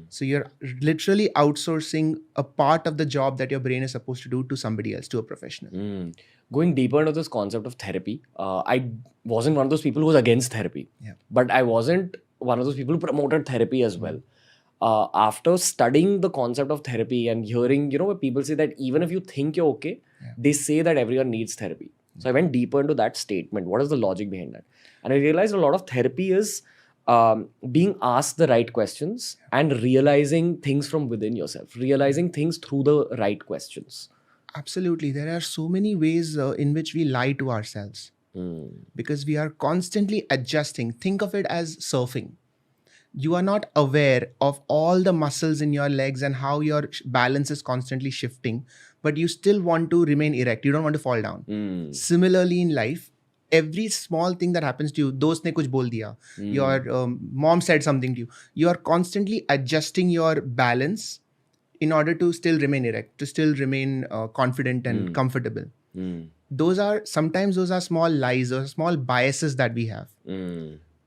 So you're literally outsourcing a part of the job that your brain is supposed to do to somebody else, to a professional. Going deeper into this concept of therapy, I wasn't one of those people who was against therapy, but I wasn't one of those people who promoted therapy as well. After studying the concept of therapy and hearing, where people say that even if you think you're okay, they say that everyone needs therapy. So I went deeper into that statement. What is the logic behind that? And I realized a lot of therapy is being asked the right questions and realizing things from within yourself, realizing things through the right questions. Absolutely. There are so many ways in which we lie to ourselves because we are constantly adjusting. Think of it as surfing. You are not aware of all the muscles in your legs and how your balance is constantly shifting, but you still want to remain erect. You don't want to fall down. Similarly, in life, every small thing that happens to you, dost ne kuch bol diya, your mom said something to you, you are constantly adjusting your balance in order to still remain erect, to still remain confident and comfortable. Sometimes those are small lies or small biases that we have.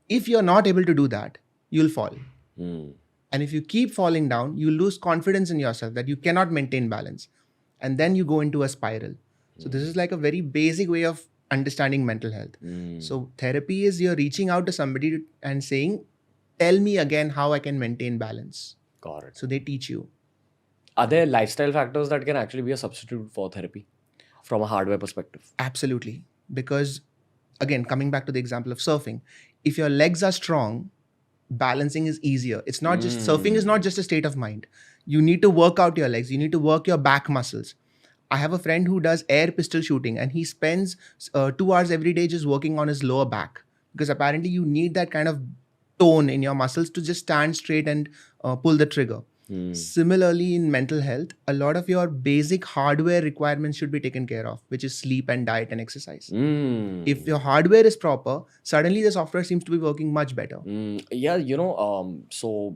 If you're not able to do that, you'll fall. And if you keep falling down, you lose confidence in yourself that you cannot maintain balance. And then you go into a spiral. So this is like a very basic way of understanding mental health. So therapy is you're reaching out to somebody and saying, tell me again how I can maintain balance. Got it. So they teach you. Are there lifestyle factors that can actually be a substitute for therapy from a hardware perspective? Absolutely. Because again, coming back to the example of surfing, if your legs are strong, balancing is easier. It's not just surfing is not just a state of mind. You need to work out your legs. You need to work your back muscles. I have a friend who does air pistol shooting and he spends 2 hours every day just working on his lower back because apparently you need that kind of tone in your muscles to just stand straight and pull the trigger. Similarly, in mental health, a lot of your basic hardware requirements should be taken care of, which is sleep and diet and exercise. If your hardware is proper, suddenly the software seems to be working much better. Yeah, so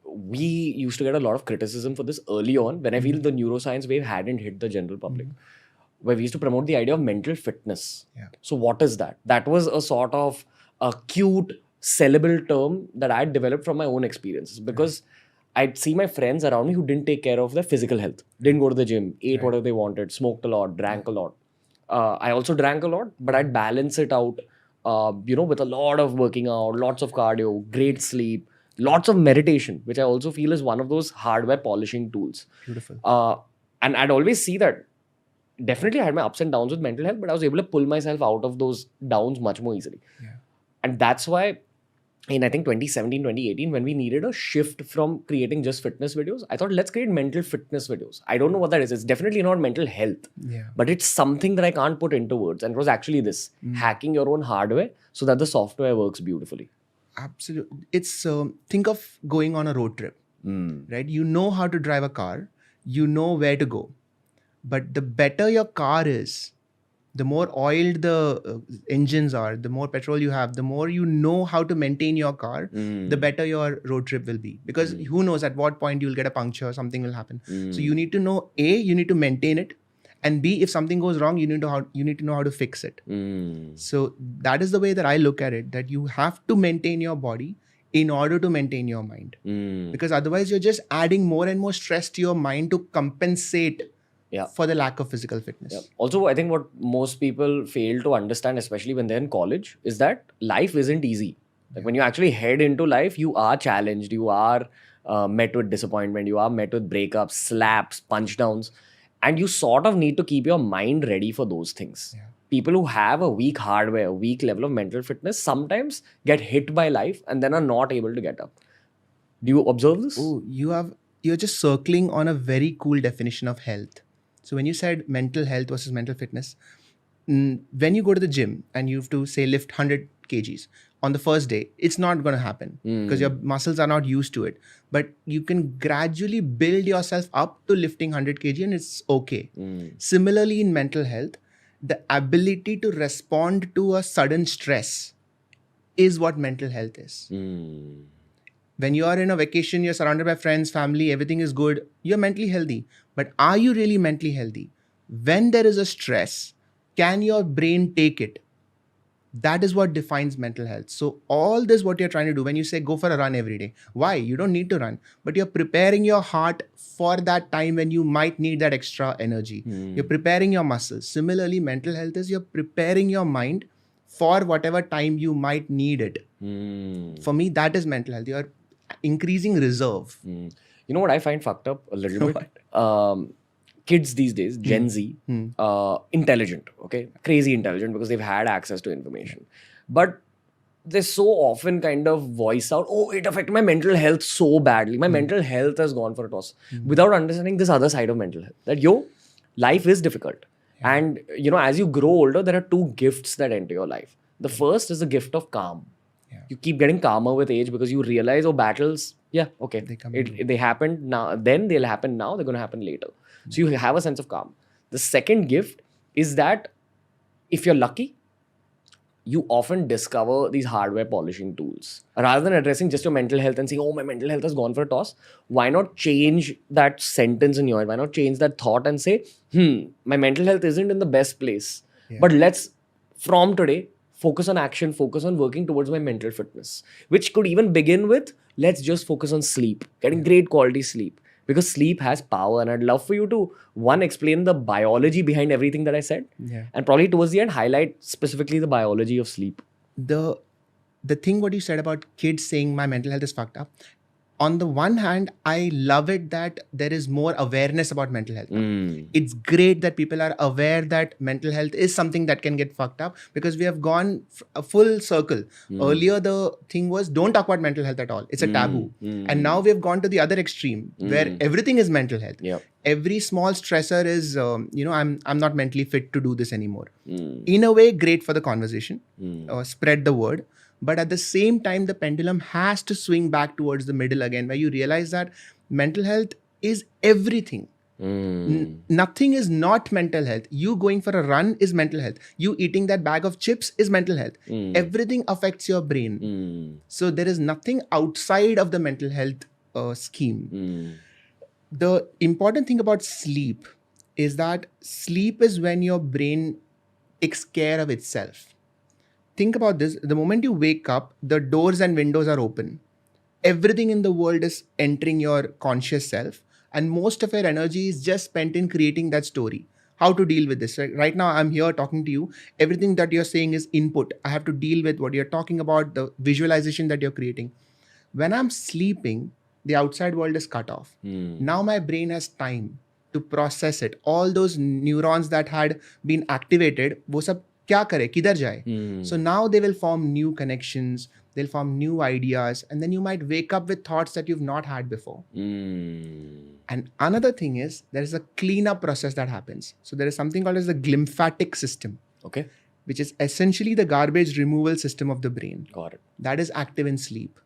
we used to get a lot of criticism for this early on when I feel the neuroscience wave hadn't hit the general public, where we used to promote the idea of mental fitness. So what is that? That was a sort of a cute, sellable term that I had developed from my own experiences because I'd see my friends around me who didn't take care of their physical health, didn't go to the gym, ate whatever they wanted, smoked a lot, drank a lot. I also drank a lot, but I'd balance it out, with a lot of working out, lots of cardio, great sleep, lots of meditation, which I also feel is one of those hardware polishing tools. Beautiful. And I'd always see that definitely I had my ups and downs with mental health, but I was able to pull myself out of those downs much more easily. And that's why in I think 2017, 2018, when we needed a shift from creating just fitness videos, I thought let's create mental fitness videos. I don't know what that is. It's definitely not mental health, but it's something that I can't put into words. And it was actually this, hacking your own hardware so that the software works beautifully. Absolutely. It's think of going on a road trip, right? You know how to drive a car, you know where to go, but the better your car is, the more oiled the engines are, the more petrol you have, the more you know how to maintain your car, the better your road trip will be. Because who knows at what point you'll get a puncture, something will happen. So you need to know, A, you need to maintain it, and B, if something goes wrong, you need to know how to fix it. So that is the way that I look at it, that you have to maintain your body in order to maintain your mind. Because otherwise you're just adding more and more stress to your mind to compensate for the lack of physical fitness. Also, I think what most people fail to understand, especially when they're in college, is that life isn't easy. Like when you actually head into life, you are challenged, you are met with disappointment, you are met with breakups, slaps, punch downs, and you sort of need to keep your mind ready for those things. People who have a weak hardware, a weak level of mental fitness, sometimes get hit by life and then are not able to get up. Do you observe this? Oh, you're just circling on a very cool definition of health. So when you said mental health versus mental fitness, when you go to the gym and you have to say lift 100 kgs on the first day, it's not going to happen because your muscles are not used to it. But you can gradually build yourself up to lifting 100 kg and it's okay. Similarly, in mental health, the ability to respond to a sudden stress is what mental health is. When you are in a vacation, you're surrounded by friends, family, everything is good, you're mentally healthy. But are you really mentally healthy? When there is a stress, can your brain take it? That is what defines mental health. So all this, what you're trying to do when you say go for a run every day, why? You don't need to run, but you're preparing your heart for that time when you might need that extra energy. You're preparing your muscles. Similarly, mental health is you're preparing your mind for whatever time you might need it. For me, that is mental health. You're increasing reserve. You know what I find fucked up a little bit? Kids these days, Gen Z, intelligent, okay? Crazy intelligent because they've had access to information. But they so often kind of voice out, oh, it affected my mental health so badly. My mental health has gone for a toss. Without understanding this other side of mental health. That, life is difficult. And, as you grow older, there are two gifts that enter your life. The first is the gift of calm. You keep getting calmer with age because you realize, battles, okay, they happened now, then they'll happen now, they're going to happen later. So you have a sense of calm. The second gift is that if you're lucky, you often discover these hardware polishing tools. Rather than addressing just your mental health and saying, oh, my mental health has gone for a toss, why not change that sentence in your head? Why not change that thought and say, my mental health isn't in the best place. But let's, from today, focus on action, focus on working towards my mental fitness, which could even begin with, let's just focus on sleep, getting great quality sleep. Because sleep has power, and I'd love for you to, one, explain the biology behind everything that I said, and probably towards the end, highlight specifically the biology of sleep. The thing what you said about kids saying my mental health is fucked up, on the one hand, I love it that there is more awareness about mental health. It's great that people are aware that mental health is something that can get fucked up, because we have gone a full circle. Earlier, the thing was don't talk about mental health at all. It's a taboo. And now we have gone to the other extreme where everything is mental health. Every small stressor is, I'm not mentally fit to do this anymore. In a way, great for the conversation, spread the word. But at the same time, the pendulum has to swing back towards the middle again, where you realize that mental health is everything. Nothing is not mental health. You going for a run is mental health. You eating that bag of chips is mental health. Everything affects your brain. So there is nothing outside of the mental health scheme. The important thing about sleep is that sleep is when your brain takes care of itself. Think about this. The moment you wake up, the doors and windows are open. Everything in the world is entering your conscious self. And most of your energy is just spent in creating that story. How to deal with this. Right now, I'm here talking to you. Everything that you're saying is input. I have to deal with what you're talking about, the visualization that you're creating. When I'm sleeping, the outside world is cut off. Now my brain has time to process it. All those neurons that had been activated, wo sab kya kare, kidhar jaye? So now they will form new connections, they'll form new ideas, and then you might wake up with thoughts that you've not had before. And another thing is, there is a cleanup process that happens. So there is something called as the glymphatic system. Okay. Which is essentially the garbage removal system of the brain. Got it. That is active in sleep.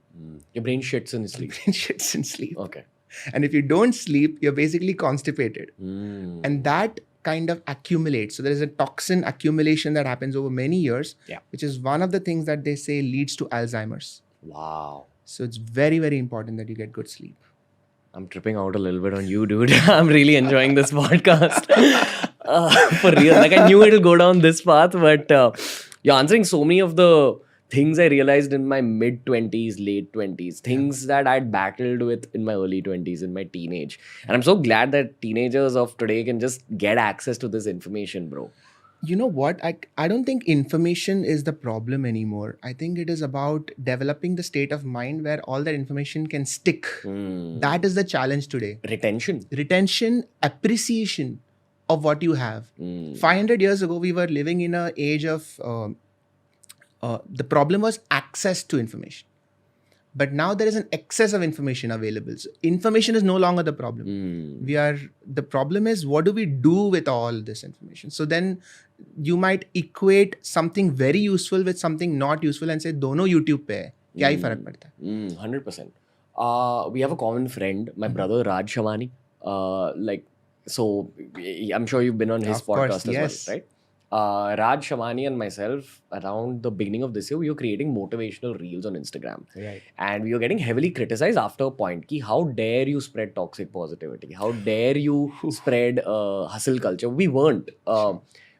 Your brain shits in sleep. Brain shits in sleep. Okay. And if you don't sleep, you're basically constipated. And that kind of accumulates. So there is a toxin accumulation that happens over many years, which is one of the things that they say leads to Alzheimer's. Wow. So it's very, very important that you get good sleep. I'm tripping out a little bit on you, dude. I'm really enjoying this podcast. For real. Like, I knew it'll go down this path, but you're answering so many of the things I realized in my mid-20s, late 20s, things that I'd battled with in my early 20s, in my teenage. And I'm so glad that teenagers of today can just get access to this information, bro. You know what? I don't think information is the problem anymore. I think it is about developing the state of mind where all that information can stick. That is the challenge today. Retention, appreciation of what you have. 500 years ago, we were living in an age of... the problem was access to information. But now there is an excess of information available. So information is no longer the problem. The problem is, what do we do with all this information? So then you might equate something very useful with something not useful and say, dono YouTube pe hai. Kya hi farak padta hai? 100%. We have a common friend, my brother Raj Shamani. So I'm sure you've been on his podcast as well, right? Raj Shamani and myself, around the beginning of this year, we were creating motivational reels on Instagram. Right. And we were getting heavily criticized after a point. Ki, how dare you spread toxic positivity? How dare you spread hustle culture? We weren't.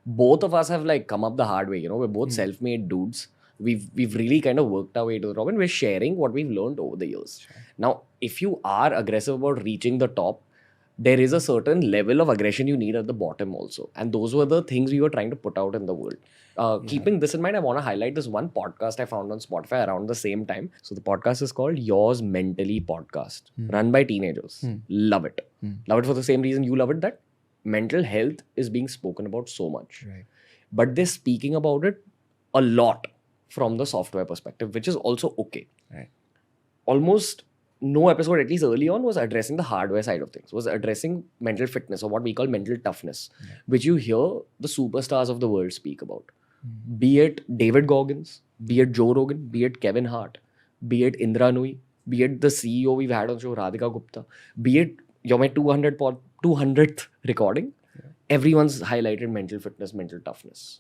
both of us have like come up the hard way. We're both self-made dudes. We've really kind of worked our way to the top, and we're sharing what we've learned over the years. Sure. Now, if you are aggressive about reaching the top, there is a certain level of aggression you need at the bottom also. And those were the things we were trying to put out in the world. Keeping this in mind, I want to highlight this one podcast I found on Spotify around the same time. So the podcast is called Yours Mentally Podcast, run by teenagers. Love it. Love it for the same reason you love it, that mental health is being spoken about so much. Right. But they're speaking about it a lot from the software perspective, which is also okay. Right. Almost no episode, at least early on, was addressing the hardware side of things, was addressing mental fitness, or what we call mental toughness, which you hear the superstars of the world speak about. Be it David Goggins, be it Joe Rogan, be it Kevin Hart, be it Indra Nooyi, be it the CEO we've had on the show, Radhika Gupta, be it my 200th recording, everyone's highlighted mental fitness, mental toughness.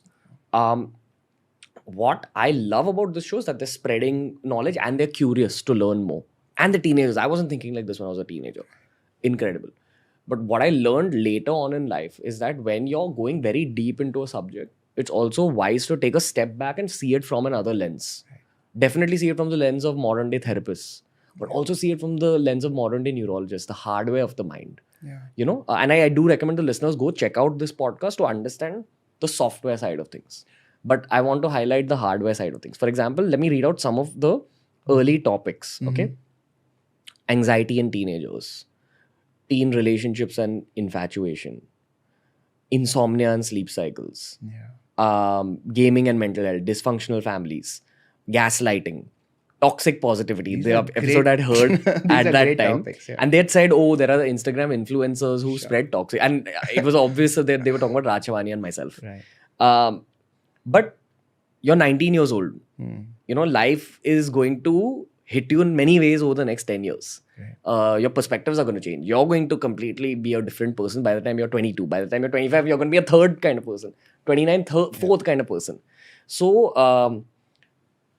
What I love about this show is that they're spreading knowledge and they're curious to learn more. And the teenagers, I wasn't thinking like this when I was a teenager. Incredible. But what I learned later on in life is that when you're going very deep into a subject, it's also wise to take a step back and see it from another lens. Definitely see it from the lens of modern day therapists, but also see it from the lens of modern day neurologists, the hardware of the mind. Yeah. And I do recommend the listeners go check out this podcast to understand the software side of things. But I want to highlight the hardware side of things. For example, let me read out some of the early topics. Okay. Anxiety in teenagers, teen relationships and infatuation, insomnia and sleep cycles, gaming and mental health, dysfunctional families, gaslighting, toxic positivity. These The are episode I'd heard at that time. Topics, yeah. And they had said, oh, there are Instagram influencers who spread toxic. And it was obvious that they were talking about Raj Chavani and myself. Right. But you're 19 years old. Life is going to hit you in many ways over the next 10 years. Right. Your perspectives are going to change. You're going to completely be a different person by the time you're 22. By the time you're 25, you're going to be a third kind of person. 29, fourth kind of person. So,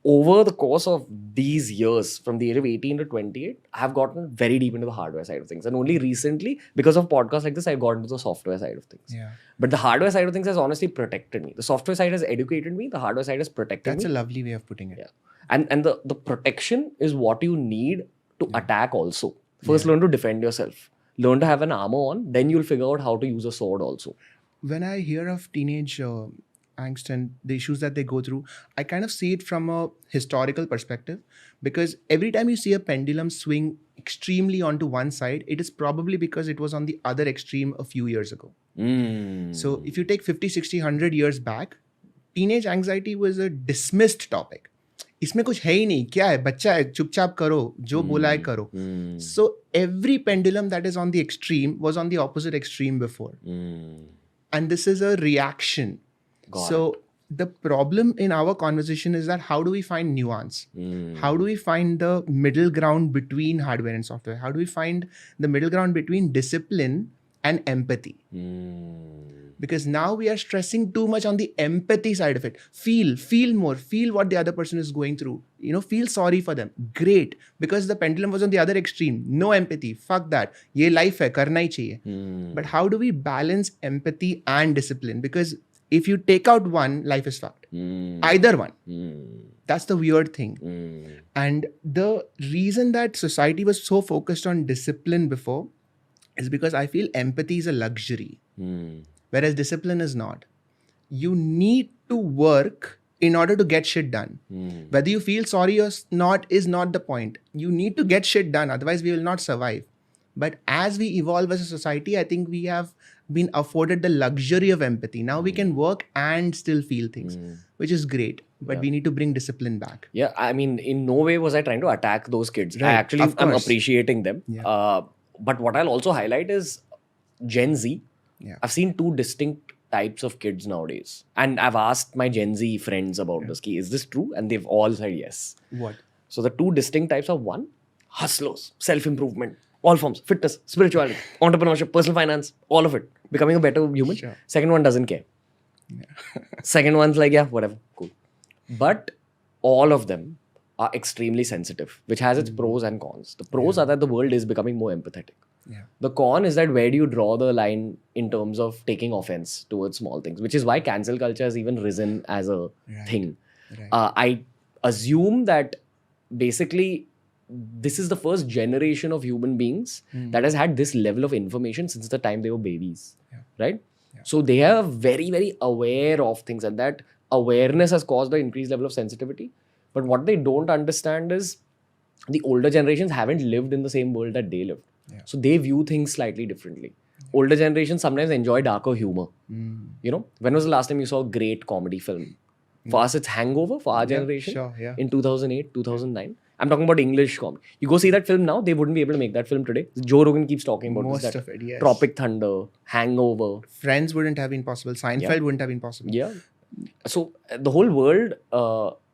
over the course of these years, from the age of 18 to 28, I've gotten very deep into the hardware side of things. And only recently, because of podcasts like this, I've gotten into the software side of things. Yeah. But the hardware side of things has honestly protected me. The software side has educated me. The hardware side has protected me. That's a lovely way of putting it. Yeah. And the protection is what you need to attack also. First, learn to defend yourself. Learn to have an armor on. Then you'll figure out how to use a sword also. When I hear of teenage angst and the issues that they go through, I kind of see it from a historical perspective, because every time you see a pendulum swing extremely onto one side, it is probably because it was on the other extreme a few years ago. So if you take 50, 60, 100 years back, teenage anxiety was a dismissed topic. इसमें कुछ है ही नहीं, क्या है, बच्चा है, चुपचाप करो, जो बोला है करो. So every pendulum that is on the extreme was on the opposite extreme before. And this is a reaction. So the problem in our conversation is that how do we find nuance? How do we find the middle ground between hardware and software? How do we find the middle ground between discipline and empathy? Because now we are stressing too much on the empathy side of it. Feel more, feel what the other person is going through. Feel sorry for them. Great. Because the pendulum was on the other extreme. No empathy. Fuck that. Ye life hai, karna hi chahiye. But how do we balance empathy and discipline? Because if you take out one, life is fucked. Either one. That's the weird thing. And the reason that society was so focused on discipline before is because I feel empathy is a luxury. Whereas discipline is not. You need to work in order to get shit done. Whether you feel sorry or not is not the point. You need to get shit done. Otherwise, we will not survive. But as we evolve as a society, I think we have been afforded the luxury of empathy. Now we can work and still feel things, which is great. But we need to bring discipline back. Yeah, I mean, in no way was I trying to attack those kids. Right. I'm appreciating them. Yeah. But what I'll also highlight is Gen Z. Yeah. I've seen two distinct types of kids nowadays. And I've asked my Gen Z friends about this. Is this true? And they've all said yes. What? So the two distinct types are, one, hustlers, self-improvement, all forms, fitness, spirituality, entrepreneurship, personal finance, all of it. Becoming a better human. Sure. Second one doesn't care. Second one's like, yeah, whatever, cool. But all of them are extremely sensitive, which has its pros and cons. The pros are that the world is becoming more empathetic. Yeah. The con is that where do you draw the line in terms of taking offense towards small things, which is why cancel culture has even risen as a Right. thing. Right. I assume that basically this is the first generation of human beings that has had this level of information since the time they were babies. Yeah. Right? Yeah. So they are very, very aware of things, and that awareness has caused the increased level of sensitivity. But what they don't understand is the older generations haven't lived in the same world that they lived. Yeah. So they view things slightly differently. Older generations sometimes enjoy darker humor. You know, when was the last time you saw a great comedy film? For us, it's Hangover for our generation Sure, yeah. in 2008, 2009. I'm talking about English comedy. You go see that film now, they wouldn't be able to make that film today. Joe Rogan keeps talking about Most this, of it, yes. Tropic Thunder, Hangover. Friends wouldn't have been possible. Seinfeld wouldn't have been possible. Yeah. So the whole world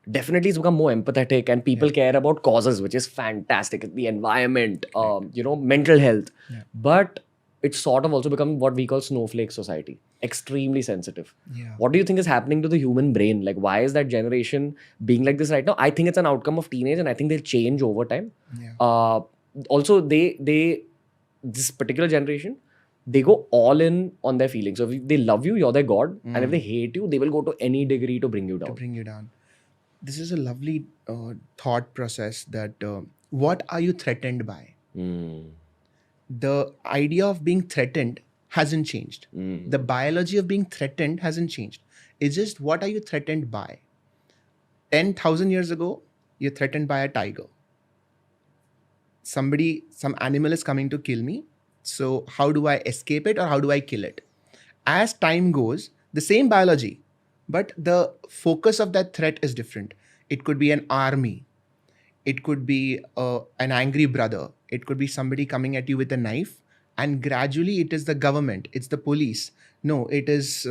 definitely has become more empathetic, and people care about causes, which is fantastic. The environment, you know, mental health. Yeah. But it's sort of also become what we call snowflake society. Extremely sensitive. Yeah. What do you think is happening to the human brain? Like, why is that generation being like this right now? I think it's an outcome of teenage, and I think they'll change over time. Yeah. Also, this particular generation, they go all in on their feelings. So if they love you, you're their god, and if they hate you, they will go to any degree to bring you To down. bring you down. This is a lovely thought process that what are you threatened by? The idea of being threatened hasn't changed. The biology of being threatened hasn't changed. It's just what are you threatened by? 10,000 years ago, you're threatened by a tiger. Some animal is coming to kill me. So how do I escape it or how do I kill it? As time goes, the same biology, but the focus of that threat is different. It could be an army. It could be an angry brother. It could be somebody coming at you with a knife. And gradually it is the government. It's the police. No, it is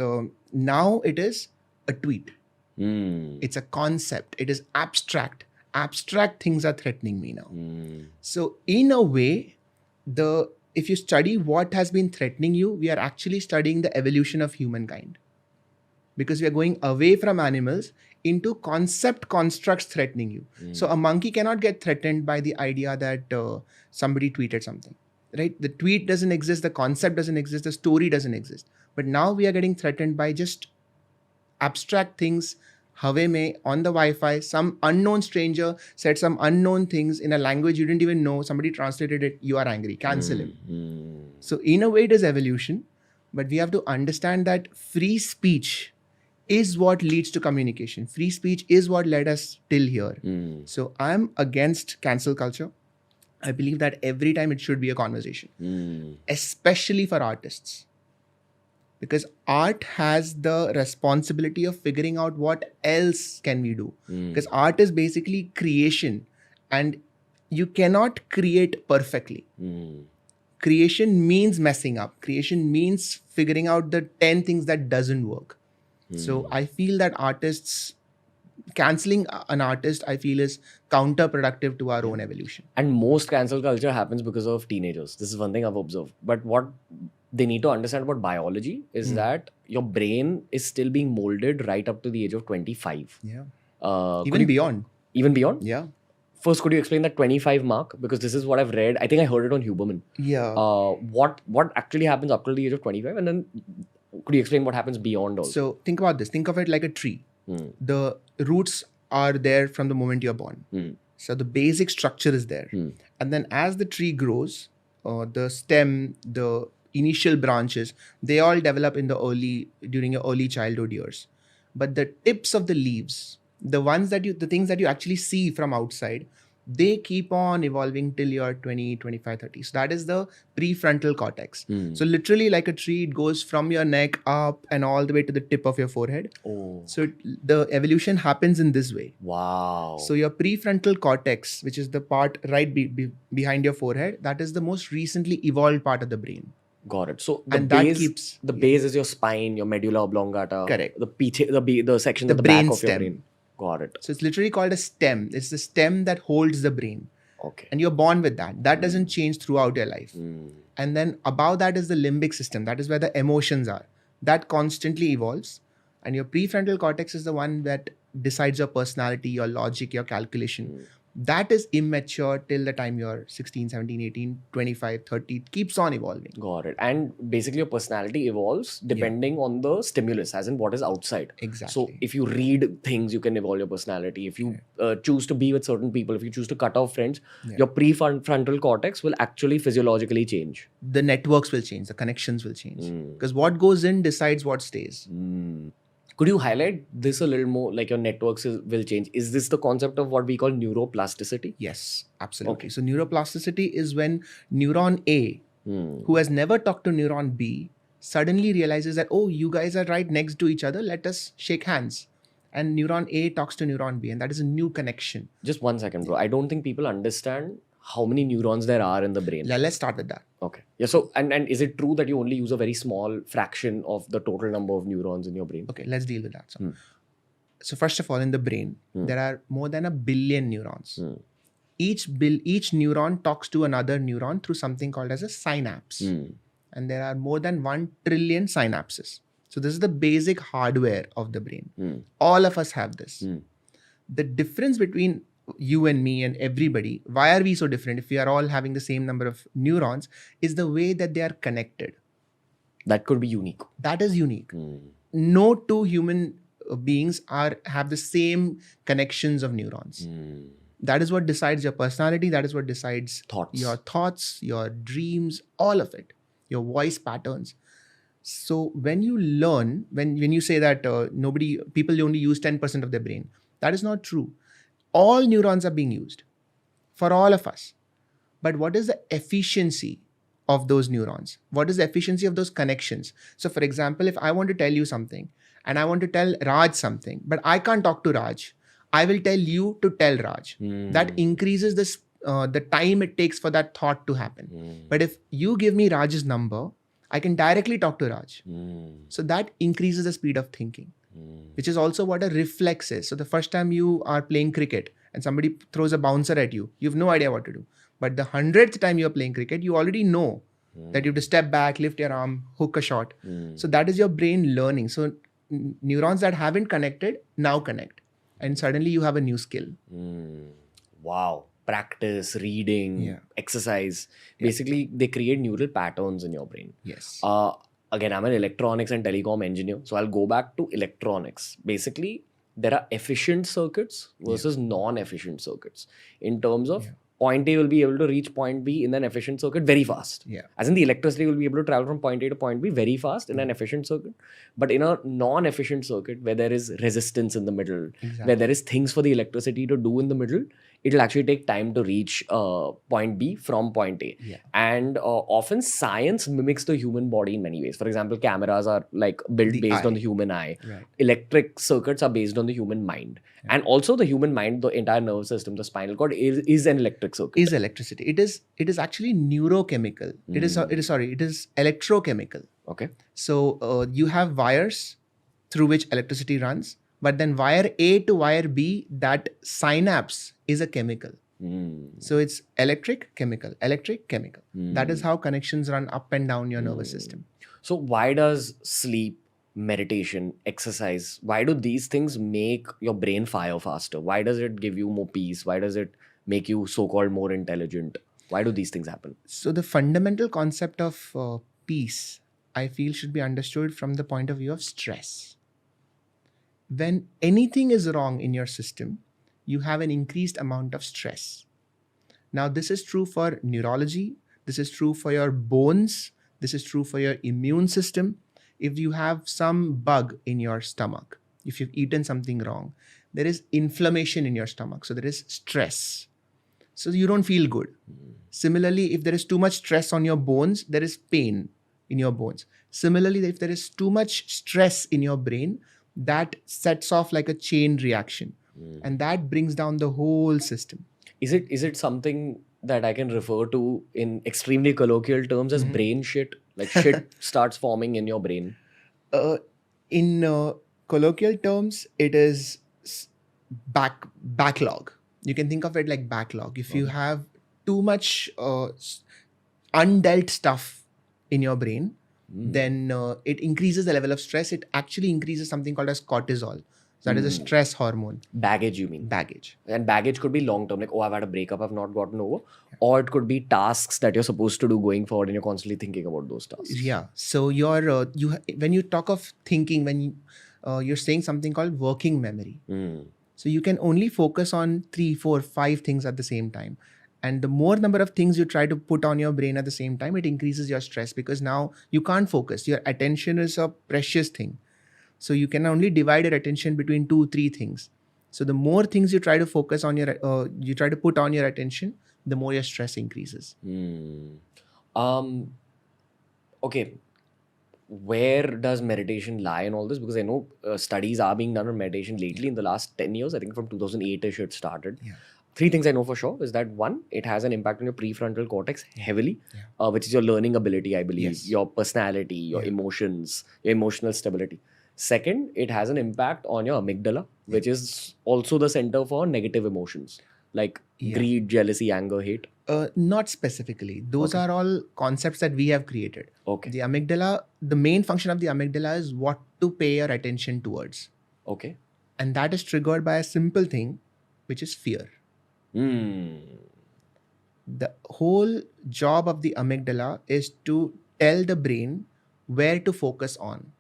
now it is a tweet. It's a concept. It is abstract. Abstract things are threatening me now. So in a way, if you study what has been threatening you, we are actually studying the evolution of humankind. Because we are going away from animals into concept constructs threatening you. So a monkey cannot get threatened by the idea that somebody tweeted something, right? The tweet doesn't exist, the concept doesn't exist, the story doesn't exist. But now we are getting threatened by just abstract things. Hawe mein, on the Wi-Fi, some unknown stranger said some unknown things in a language you didn't even know. Somebody translated it. You are angry. Cancel him. So in a way, it is evolution. But we have to understand that free speech is what leads to communication. Free speech is what led us till here. So I'm against cancel culture. I believe that every time it should be a conversation, especially for artists. Because art has the responsibility of figuring out what else can we do. Because art is basically creation, and you cannot create perfectly. Creation means messing up. Creation means figuring out the 10 things that doesn't work. So I feel that canceling an artist, I feel, is counterproductive to our own evolution. And most cancel culture happens because of teenagers. This is one thing I've observed. But what they need to understand about biology is that your brain is still being molded right up to the age of 25. Yeah. Even beyond. Even beyond? Yeah. First, could you explain that 25 mark? Because this is what I've read. I think I heard it on Huberman. Yeah. What actually happens up till the age of 25? And then could you explain what happens beyond also? So think about this. Think of it like a tree. The roots are there from the moment you're born. So the basic structure is there. And then as the tree grows, the stem, the initial branches, they all develop during your early childhood years. But the tips of the leaves, the things that you actually see from outside, they keep on evolving till you're 20, 25, 30. So that is the prefrontal cortex. So literally like a tree, it goes from your neck up and all the way to the tip of your forehead. So the evolution happens in this way. Wow. So your prefrontal cortex, which is the part right behind your forehead, that is the most recently evolved part of the brain. Got it. So the base is your spine, your medulla oblongata. Correct. The section at the back of your brain. Got it. So it's literally called a stem. It's the stem that holds the brain. Okay. And you're born with that. That doesn't change throughout your life. And then above that is the limbic system. That is where the emotions are. That constantly evolves. And your prefrontal cortex is the one that decides your personality, your logic, your calculation. That is immature till the time you're 16, 17, 18, 25, 30. It keeps on evolving. Got it. And basically, your personality evolves depending on the stimulus, as in what is outside. Exactly. So, if you read things, you can evolve your personality. If you choose to be with certain people, if you choose to cut off friends, your prefrontal cortex will actually physiologically change. The networks will change, the connections will change. Because what goes in decides what stays. Could you highlight this a little more? Like your networks will change. Is this the concept of what we call neuroplasticity? Yes, absolutely. So neuroplasticity is when neuron A, who has never talked to neuron B, suddenly realizes that, oh, you guys are right next to each other. Let us shake hands. And neuron A talks to neuron B, and that is a new connection. Just 1 second, bro. I don't think people understand how many neurons there are in the brain. Let's start with that. Okay. Yeah. So, and is it true that you only use a very small fraction of the total number of neurons in your brain? Okay, let's deal with that. So first of all, in the brain, there are more than 1 billion neurons. Each neuron talks to another neuron through something called as a synapse. And there are more than 1 trillion synapses. So this is the basic hardware of the brain. All of us have this. The difference between you and me and everybody, why are we so different if we are all having the same number of neurons, is the way that they are connected. That could be unique. That is unique. No two human beings have the same connections of neurons. That is what decides your personality. That is what decides your thoughts, your dreams, all of it, your voice patterns. So when you learn, when you say that people only use 10% of their brain, that is not true. All neurons are being used for all of us. But what is the efficiency of those neurons? What is the efficiency of those connections? So for example, if I want to tell you something and I want to tell Raj something, but I can't talk to Raj, I will tell you to tell Raj. That increases the time it takes for that thought to happen. But if you give me Raj's number, I can directly talk to Raj. So that increases the speed of thinking, which is also what a reflex is. So the first time you are playing cricket and somebody throws a bouncer at you, you have no idea what to do. But the 100th time you're playing cricket, you already know that you have to step back, lift your arm, hook a shot. So that is your brain learning. So neurons that haven't connected now connect. And suddenly you have a new skill. Wow. Practice, reading, exercise. Basically, they create neural patterns in your brain. Yes. Again, I'm an electronics and telecom engineer. So I'll go back to electronics. Basically, there are efficient circuits versus non-efficient circuits. In terms of point A will be able to reach point B in an efficient circuit very fast. As in the electricity will be able to travel from point A to point B very fast in an efficient circuit. But in a non-efficient circuit where there is resistance in the middle, where there is things for the electricity to do in the middle, it will actually take time to reach point B from point A. And often science mimics the human body in many ways. For example, cameras are like built based on the human eye. Electric circuits are based on the human mind. And also the human mind, the entire nervous system, the spinal cord is an electric circuit. Is electricity. It is actually neurochemical. It is electrochemical. Okay. So you have wires through which electricity runs. But then wire A to wire B, that synapse is a chemical. So it's electric, chemical. That is how connections run up and down your nervous system. So why does sleep, meditation, exercise, why do these things make your brain fire faster? Why does it give you more peace? Why does it make you so-called more intelligent? Why do these things happen? So the fundamental concept of peace, I feel, should be understood from the point of view of stress. When anything is wrong in your system, you have an increased amount of stress. Now, this is true for neurology. This is true for your bones. This is true for your immune system. If you have some bug in your stomach, if you've eaten something wrong, there is inflammation in your stomach. So there is stress. So you don't feel good. Similarly, if there is too much stress on your bones, there is pain in your bones. Similarly, if there is too much stress in your brain, that sets off like a chain reaction. And that brings down the whole system. Is it something that I can refer to in extremely colloquial terms as brain shit? Like shit starts forming in your brain? In colloquial terms, it is backlog. You can think of it like backlog. If you have too much undealt stuff in your brain, then it increases the level of stress. It actually increases something called as cortisol. So that is a stress hormone. Baggage, you mean? Baggage. And baggage could be long term, like, oh, I've had a breakup, I've not gotten over. Or it could be tasks that you're supposed to do going forward and you're constantly thinking about those tasks. Yeah. So when you talk of thinking, you're saying something called working memory. So you can only focus on 3, 4, 5 things at the same time. And the more number of things you try to put on your brain at the same time, it increases your stress because now you can't focus. Your attention is a precious thing. So you can only divide your attention between 2, 3 things. So the more things you try to focus on you try to put on your attention, the more your stress increases. Okay. Where does meditation lie in all this? Because I know studies are being done on meditation lately in the last 10 years. I think from 2008ish it started. Yeah. 3 things I know for sure is that 1, it has an impact on your prefrontal cortex heavily, which is your learning ability, I believe, your personality, your emotions, your emotional stability. 2nd, it has an impact on your amygdala, which is also the center for negative emotions like greed, jealousy, anger, hate. Not specifically. Those are all concepts that we have created. Okay. The amygdala, the main function of the amygdala is what to pay your attention towards. Okay. And that is triggered by a simple thing, which is fear. The whole job of the amygdala is to tell the brain where to focus on.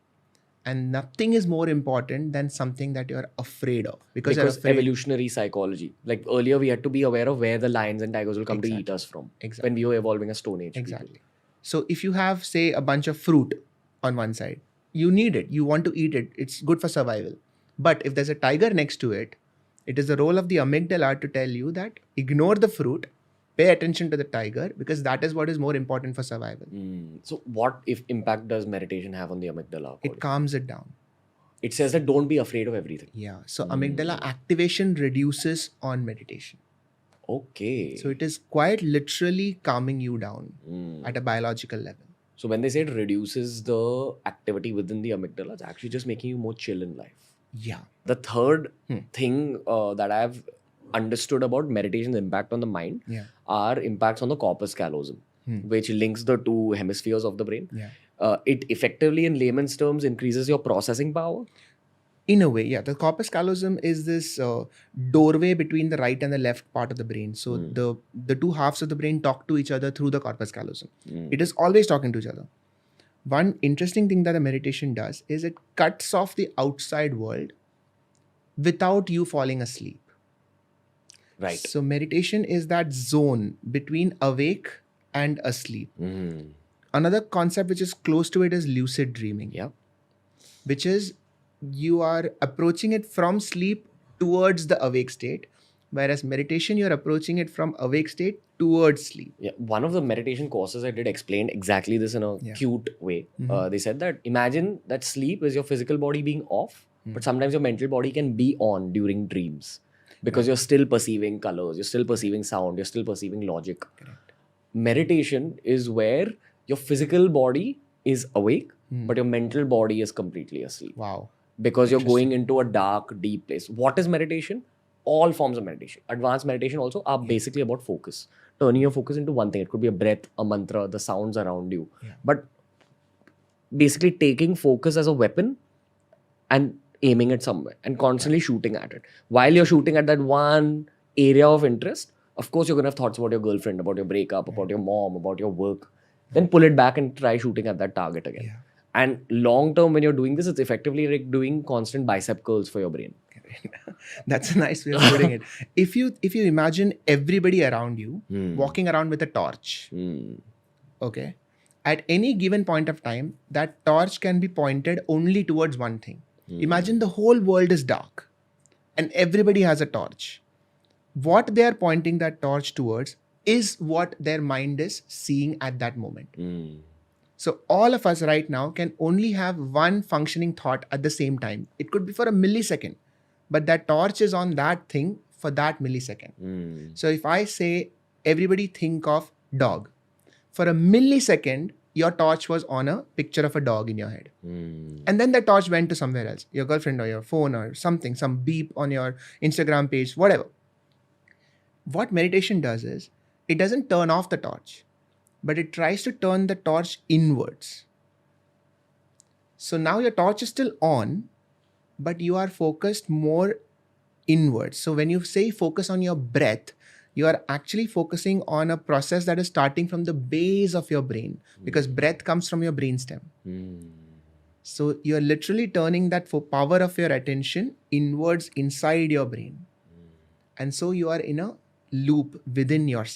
And nothing is more important than something that you're afraid of. Because you're afraid. Evolutionary psychology. Like earlier, we had to be aware of where the lions and tigers will come to eat us from. Exactly. When we were evolving a Stone Age. Exactly. People. So if you have, say, a bunch of fruit on one side, you need it. You want to eat it. It's good for survival. But if there's a tiger next to it, it is the role of the amygdala to tell you that ignore the fruit, pay attention to the tiger, because that is what is more important for survival. So what if impact does meditation have on the amygdala? It calms it down. It says that don't be afraid of everything. Yeah. So amygdala activation reduces on meditation. Okay. So it is quite literally calming you down at a biological level. So when they say it reduces the activity within the amygdala, it's actually just making you more chill in life. Yeah. The third thing that I've understood about meditation's impact on the mind are impacts on the corpus callosum, which links the 2 hemispheres of the brain. It effectively, in layman's terms, increases your processing power. In a way, yeah. The corpus callosum is this doorway between the right and the left part of the brain. So the 2 halves of the brain talk to each other through the corpus callosum. It is always talking to each other. One interesting thing that the meditation does is it cuts off the outside world without you falling asleep. Right. So meditation is that zone between awake and asleep. Another concept which is close to it is lucid dreaming. Yeah. Which is you are approaching it from sleep towards the awake state, whereas meditation you're approaching it from awake state towards sleep. Yeah. One of the meditation courses I did explained exactly this in a cute way. They said that imagine that sleep is your physical body being off, but sometimes your mental body can be on during dreams. Because you're still perceiving colors, you're still perceiving sound, you're still perceiving logic. Correct. Meditation is where your physical body is awake, but your mental body is completely asleep. Wow. Because you're going into a dark, deep place. What is meditation? All forms of meditation. Advanced meditation also are basically about focus. Turning your focus into one thing. It could be a breath, a mantra, the sounds around you. But basically taking focus as a weapon and aiming it somewhere and constantly shooting at it. While you're shooting at that one area of interest, of course, you're going to have thoughts about your girlfriend, about your breakup, about your mom, about your work. Then pull it back and try shooting at that target again. And long term, when you're doing this, it's effectively like doing constant bicep curls for your brain. That's a nice way of putting it. If you imagine everybody around you walking around with a torch, okay, at any given point of time, that torch can be pointed only towards one thing. Imagine the whole world is dark and everybody has a torch. What they are pointing that torch towards is what their mind is seeing at that moment. So all of us right now can only have one functioning thought at the same time. It could be for a millisecond, but that torch is on that thing for that millisecond. So if I say, everybody think of dog, for a millisecond, your torch was on a picture of a dog in your head. And then the torch went to somewhere else, your girlfriend or your phone or something, some beep on your Instagram page, whatever. What meditation does is, it doesn't turn off the torch, but it tries to turn the torch inwards. So now your torch is still on, but you are focused more inwards. So when you say focus on your breath, you are actually focusing on a process that is starting from the base of your brain, because breath comes from your brainstem. So you're literally turning that for power of your attention inwards inside your brain. And so you are in a loop within yourself.